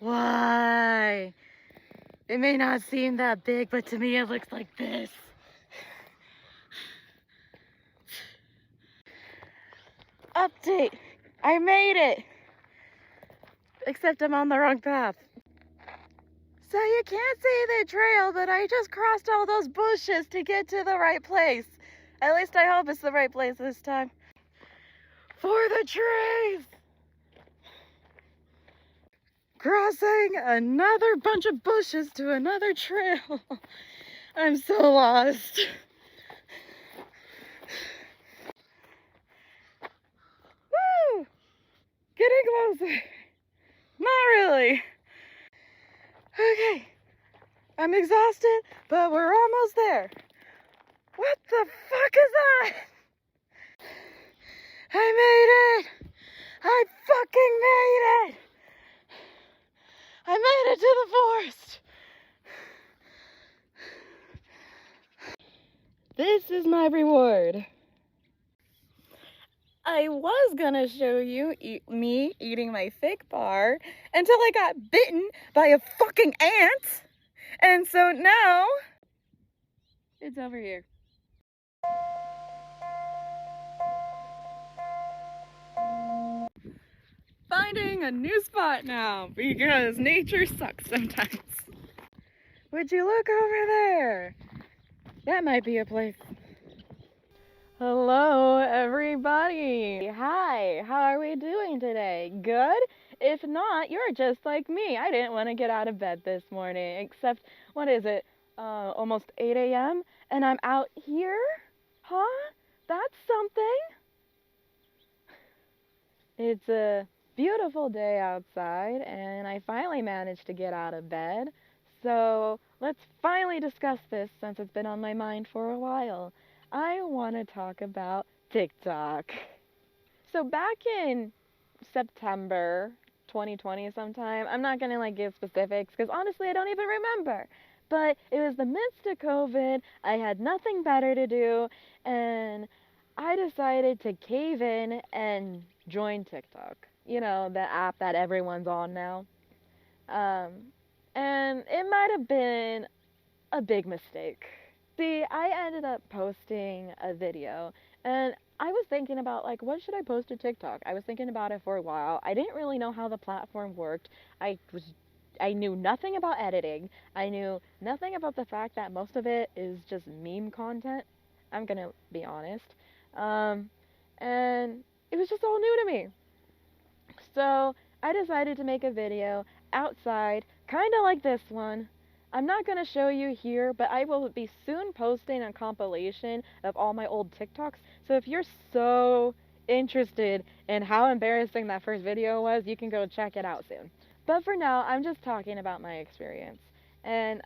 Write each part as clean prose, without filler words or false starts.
Why? It may not seem that big, but to me it looks like this. Update! I made it! Except I'm on the wrong path. So you can't see the trail, but I just crossed all those bushes to get to the right place. At least I hope it's the right place this time. For the trees! Crossing another bunch of bushes to another trail. I'm so lost. Woo! Getting closer. Not really. Okay. I'm exhausted, but we're almost there. What the fuck is that? I made it! I fucking made it! I made it to the forest! This is my reward. I was gonna show you me eating my fig bar until I got bitten by a fucking ant. And so now, it's over here. Finding a new spot now because nature sucks sometimes. Would you look over there? That might be a place. Hello, everybody. Hi, how are we doing today? Good? If not, you're just like me. I didn't want to get out of bed this morning, except, what is it, almost 8 a.m.? And I'm out here? Huh? That's something. It's a beautiful day outside, and I finally managed to get out of bed. So let's finally discuss this since it's been on my mind for a while. I want to talk about TikTok. So back in September 2020 sometime, I'm not going to give specifics because honestly I don't even remember. But it was the midst of COVID, I had nothing better to do, and I decided to cave in and join TikTok. You know, the app that everyone's on now. And it might have been a big mistake. See, I ended up posting a video, and I was thinking about, what should I post to TikTok? I was thinking about it for a while. I didn't really know how the platform worked. I knew nothing about editing. I knew nothing about the fact that most of it is just meme content. I'm gonna be honest. And it was just all new to me. So I decided to make a video outside, kind of like this one. I'm not going to show you here, but I will be soon posting a compilation of all my old TikToks. So if you're so interested in how embarrassing that first video was, you can go check it out soon. But for now, I'm just talking about my experience. And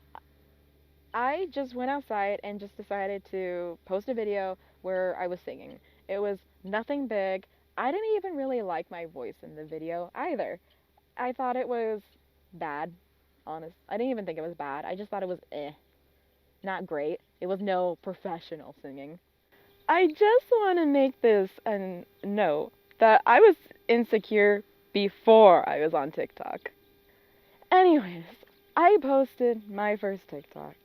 I just went outside and just decided to post a video where I was singing. It was nothing big. I didn't even really like my voice in the video either. I thought it was bad. Honest. I didn't even think it was bad. I just thought it was not great. It was no professional singing. I just want to make this a note that I was insecure before I was on TikTok. Anyways, I posted my first TikTok.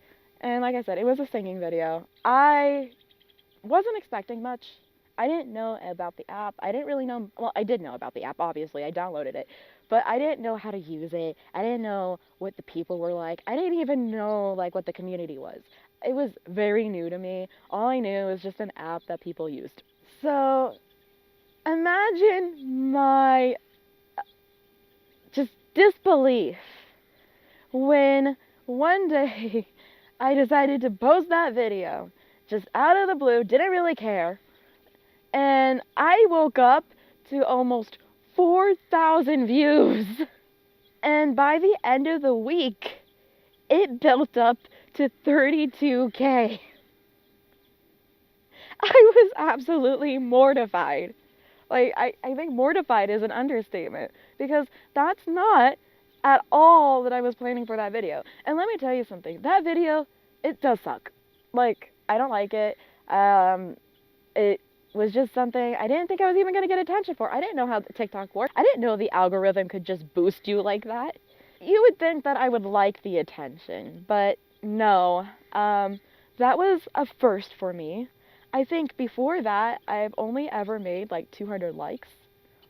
And like I said, it was a singing video. I wasn't expecting much. I didn't know about the app. I didn't really know, well, I did know about the app, obviously. I downloaded it. But I didn't know how to use it. I didn't know what the people were like. I didn't even know, what the community was. It was very new to me. All I knew was just an app that people used. So, imagine my just disbelief when one day I decided to post that video just out of the blue, didn't really care. And I woke up to almost 4,000 views. And by the end of the week, it built up to 32K. I was absolutely mortified. I think mortified is an understatement because that's not at all that I was planning for that video. And let me tell you something. That video, it does suck. I don't like it. It was just something I didn't think I was even going to get attention for. I didn't know how TikTok worked. I didn't know the algorithm could just boost you like that. you would think that I would like the attention, but no. That was a first for me. I think before that, I've only ever made like 200 likes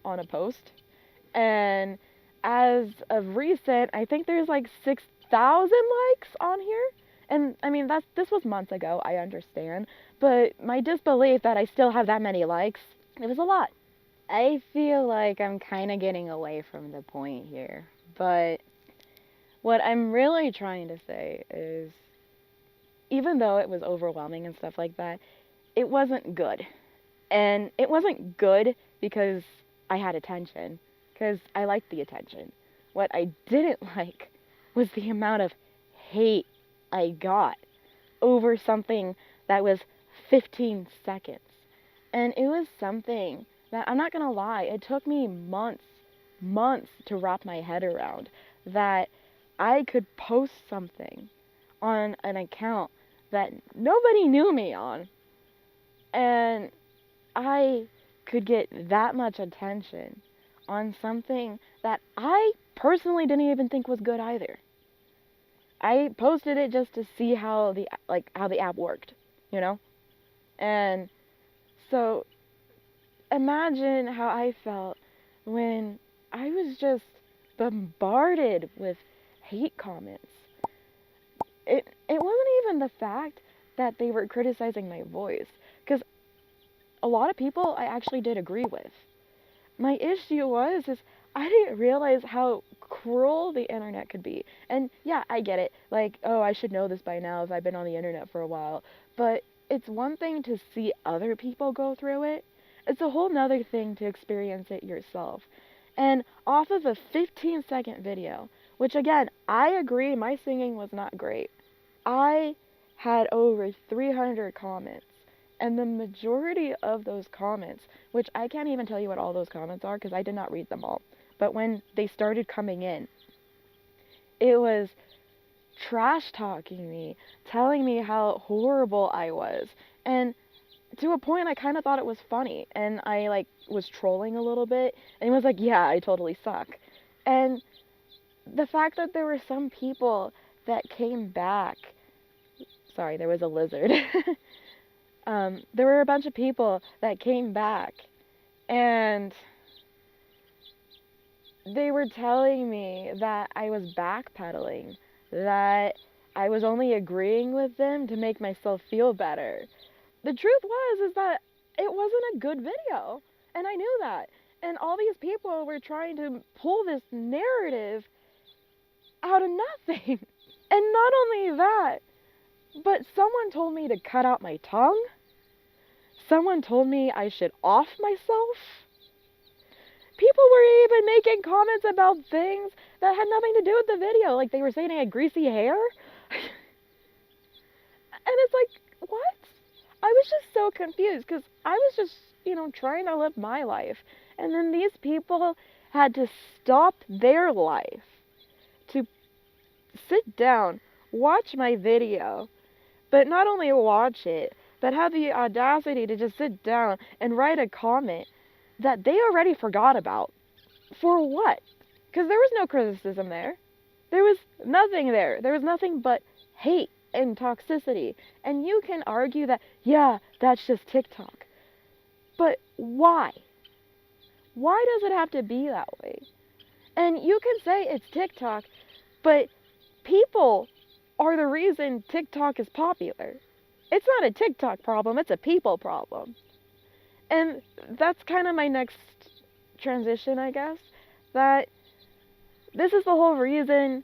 on a post. And as of recent, I think there's like 6,000 likes on here. And I mean, this was months ago, I understand. But my disbelief that I still have that many likes, it was a lot. I feel like I'm kind of getting away from the point here. But what I'm really trying to say is, Even though it was overwhelming and stuff like that, it wasn't good. And it wasn't good because I had attention, because I liked the attention. What I didn't like was the amount of hate I got over something that was 15 seconds. And it was something that, I'm not gonna lie, it took me months to wrap my head around, that I could post something on an account that nobody knew me on, and I could get that much attention on something that I personally didn't even think was good either. I posted it just to see how the app worked, you know? And so imagine how I felt when I was just bombarded with hate comments. It wasn't even the fact that they were criticizing my voice, because a lot of people I actually did agree with. My issue was is I didn't realize how cruel the internet could be. And yeah, I get it. Like, oh, I should know this by now if I've been on the internet for a while. But it's one thing to see other people go through it. It's a whole nother thing to experience it yourself. And off of a 15-second video, which again, I agree my singing was not great, I had over 300 comments. And the majority of those comments, which I can't even tell you what all those comments are because I did not read them all, but when they started coming in, it was trash talking me, telling me how horrible I was. And to a point, I kind of thought it was funny. And I was trolling a little bit. And it was like, yeah, I totally suck. And the fact that there were some people that came back. Sorry, there was a lizard. There were a bunch of people that came back, and they were telling me that I was backpedaling, that I was only agreeing with them to make myself feel better. The truth was is that it wasn't a good video, and I knew that. And all these people were trying to pull this narrative out of nothing. And not only that, but someone told me to cut out my tongue. Someone told me I should off myself. People were even making comments about things that had nothing to do with the video. Like they were saying I had greasy hair. And it's like, what? I was just so confused because I was just, trying to live my life. And then these people had to stop their life to sit down, watch my video, but not only watch it, but have the audacity to just sit down and write a comment that they already forgot about. For what? Because there was no criticism there. There was nothing there. There was nothing but hate and toxicity. And you can argue that, yeah, that's just TikTok. But why? Why does it have to be that way? And you can say it's TikTok, but people are the reason TikTok is popular. It's not a TikTok problem, it's a people problem. And that's kind of my next transition, I guess, that this is the whole reason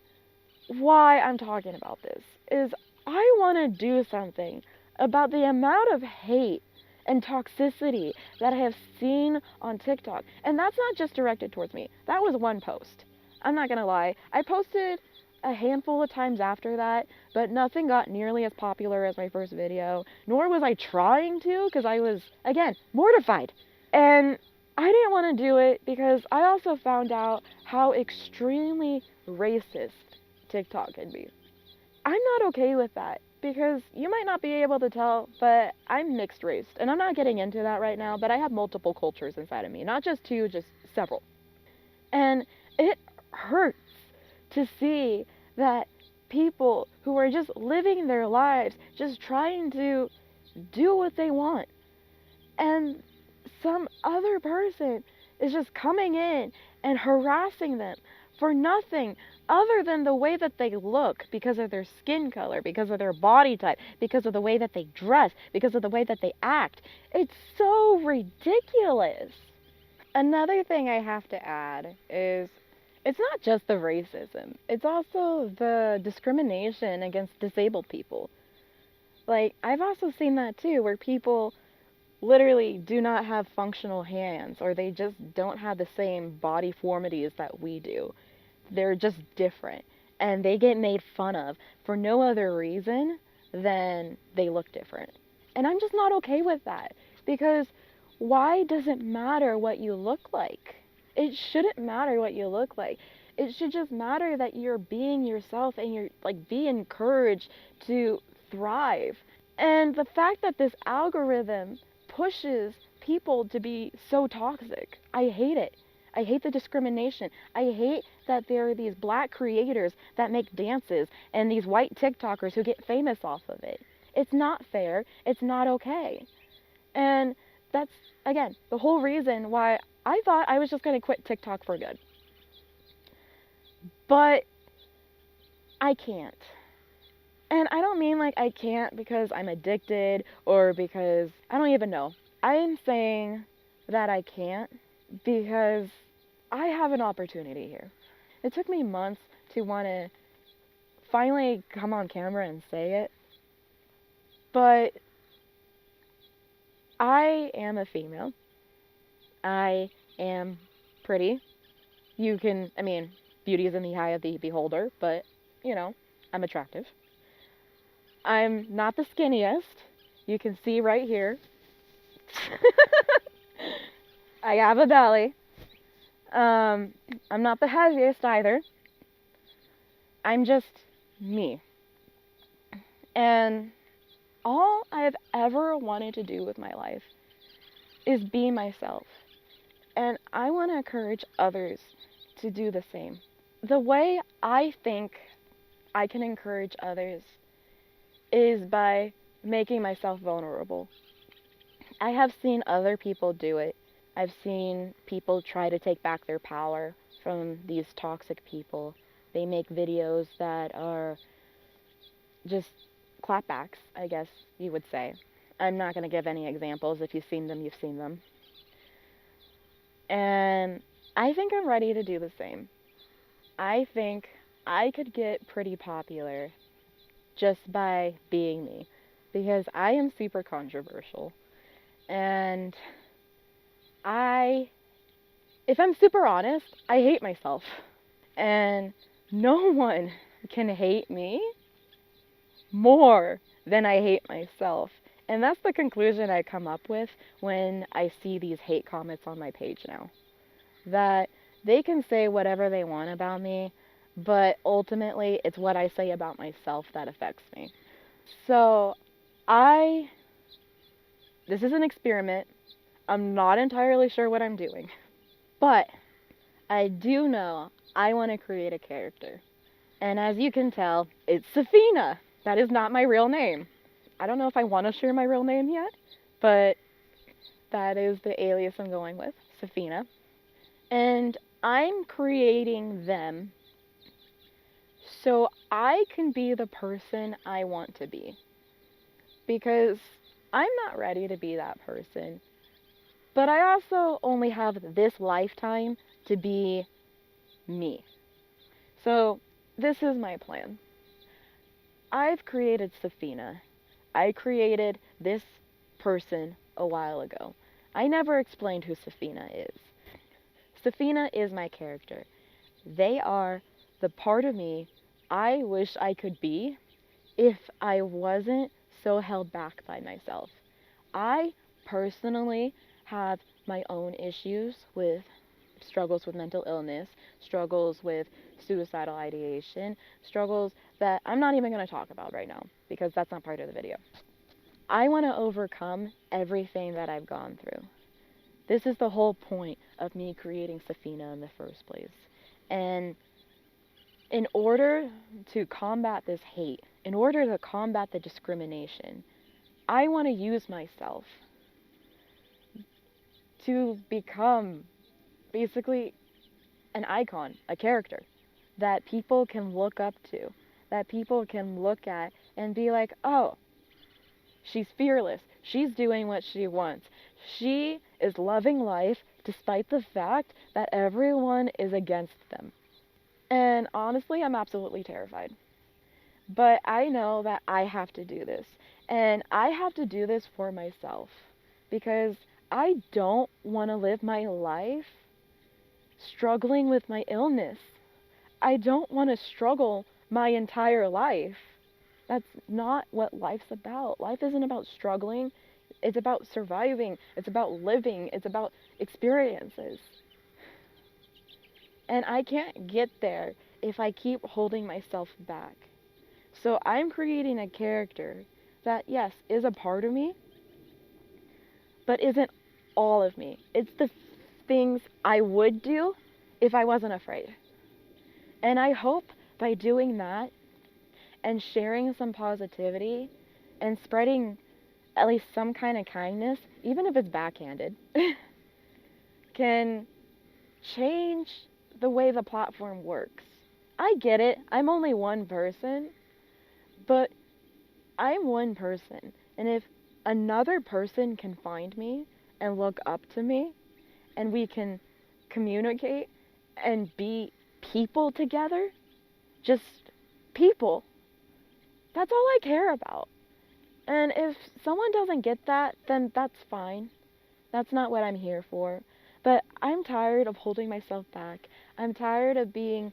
why I'm talking about this, is I want to do something about the amount of hate and toxicity that I have seen on TikTok. And that's not just directed towards me. That was one post. I'm not gonna lie. I posted a handful of times after that, but nothing got nearly as popular as my first video, nor was I trying to, because I was, again, mortified. And I didn't want to do it because I also found out how extremely racist TikTok can be. I'm not okay with that, because you might not be able to tell, but I'm mixed race, and I'm not getting into that right now, but I have multiple cultures inside of me, not just two, just several. And it hurts to see that people who are just living their lives, just trying to do what they want, and some other person is just coming in and harassing them for nothing other than the way that they look, because of their skin color, because of their body type, because of the way that they dress, because of the way that they act. It's so ridiculous. Another thing I have to add is it's not just the racism, it's also the discrimination against disabled people. Like, I've also seen that too, where people literally do not have functional hands, or they just don't have the same body formities that we do. They're just different, and they get made fun of for no other reason than they look different. And I'm just not okay with that, because why does it matter what you look like? It shouldn't matter what you look like. It should just matter that you're being yourself and you're like be encouraged to thrive. And the fact that this algorithm pushes people to be so toxic, I hate it. I hate the discrimination. I hate that there are these black creators that make dances and these white TikTokers who get famous off of it. It's not fair. It's not okay. And that's, again, the whole reason why I thought I was just going to quit TikTok for good. But I can't. And I don't mean like I can't because I'm addicted or because I don't even know. I'm saying that I can't because I have an opportunity here. It took me months to want to finally come on camera and say it, but I am a female. I am pretty. Beauty is in the eye of the beholder, but, I'm attractive. I'm not the skinniest. You can see right here. I have a belly. I'm not the heaviest either. I'm just me. And all I've ever wanted to do with my life is be myself. And I want to encourage others to do the same. The way I think I can encourage others is by making myself vulnerable. I have seen other people do it. I've seen people try to take back their power from these toxic people. They make videos that are just clapbacks, I guess you would say. I'm not going to give any examples. If you've seen them, you've seen them. And I think I'm ready to do the same. I think I could get pretty popular just by being me, because I am super controversial. And if I'm super honest, I hate myself. And no one can hate me more than I hate myself. And that's the conclusion I come up with when I see these hate comments on my page now. That they can say whatever they want about me, but ultimately it's what I say about myself that affects me. So, this is an experiment. I'm not entirely sure what I'm doing. But I do know I want to create a character. And as you can tell, it's Saphina. That is not my real name. I don't know if I want to share my real name yet, but that is the alias I'm going with, Saphina. And I'm creating them so I can be the person I want to be. Because I'm not ready to be that person. But I also only have this lifetime to be me. So, this is my plan. I've created Saphina. I created this person a while ago. I never explained who Saphina is. Saphina is my character. They are the part of me I wish I could be if I wasn't so held back by myself. I personally have my own issues with struggles with mental illness, struggles with suicidal ideation, struggles that I'm not even going to talk about right now because that's not part of the video. I want to overcome everything that I've gone through. This is the whole point of me creating Saphina in the first place. And in order to combat this hate, in order to combat the discrimination, I want to use myself to become basically an icon, a character that people can look up to, that people can look at and be like, oh, she's fearless. She's doing what she wants. She is loving life despite the fact that everyone is against them. And honestly, I'm absolutely terrified. But I know that I have to do this. And I have to do this for myself. Because I don't want to live my life struggling with my illness. I don't want to struggle my entire life. That's not what life's about. Life isn't about struggling. It's about surviving. It's about living. It's about experiences. And I can't get there if I keep holding myself back. So I'm creating a character that, yes, is a part of me, but isn't all of me. It's the things I would do if I wasn't afraid. And I hope by doing that and sharing some positivity and spreading at least some kind of kindness, even if it's backhanded, can change the way the platform works. I get it. I'm only one person, but I'm one person. And if another person can find me and look up to me and we can communicate and be people together, just people, that's all I care about. And if someone doesn't get that, then that's fine. That's not what I'm here for. But I'm tired of holding myself back. I'm tired of being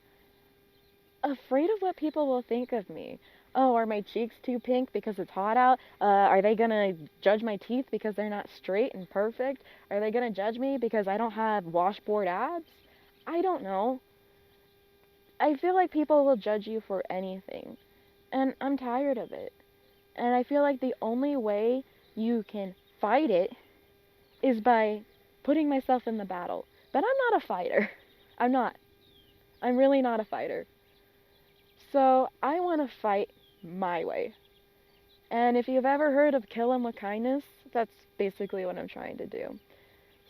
afraid of what people will think of me. Oh, are my cheeks too pink because it's hot out? Are they gonna judge my teeth because they're not straight and perfect? Are they gonna judge me because I don't have washboard abs? I don't know. I feel like people will judge you for anything. And I'm tired of it. And I feel like the only way you can fight it is by putting myself in the battle. But I'm not a fighter. I'm not. I'm really not a fighter. So I want to fight my way. And if you've ever heard of kill 'em with kindness, that's basically what I'm trying to do.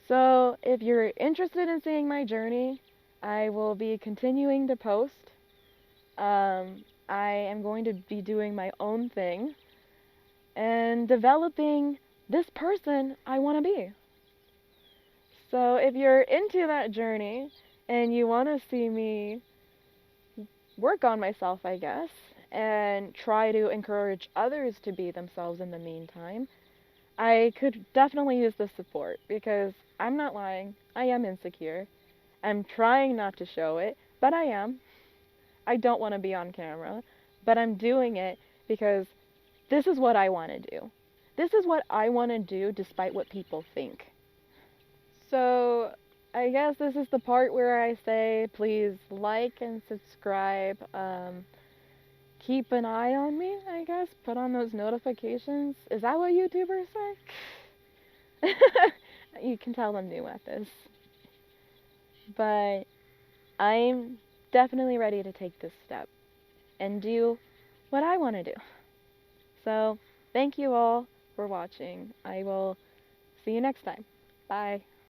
So if you're interested in seeing my journey, I will be continuing to post. I am going to be doing my own thing and developing this person I want to be. So if you're into that journey and you want to see me work on myself, I guess, and try to encourage others to be themselves in the meantime, I could definitely use the support because I'm not lying. I am insecure. I'm trying not to show it, but I am. I don't want to be on camera, but I'm doing it because this is what I want to do. This is what I want to do despite what people think. So, I guess this is the part where I say please like and subscribe. Keep an eye on me, I guess. Put on those notifications. Is that what YouTubers say? You can tell I'm new at this. But I'm definitely ready to take this step and do what I want to do. So, thank you all for watching. I will see you next time. Bye.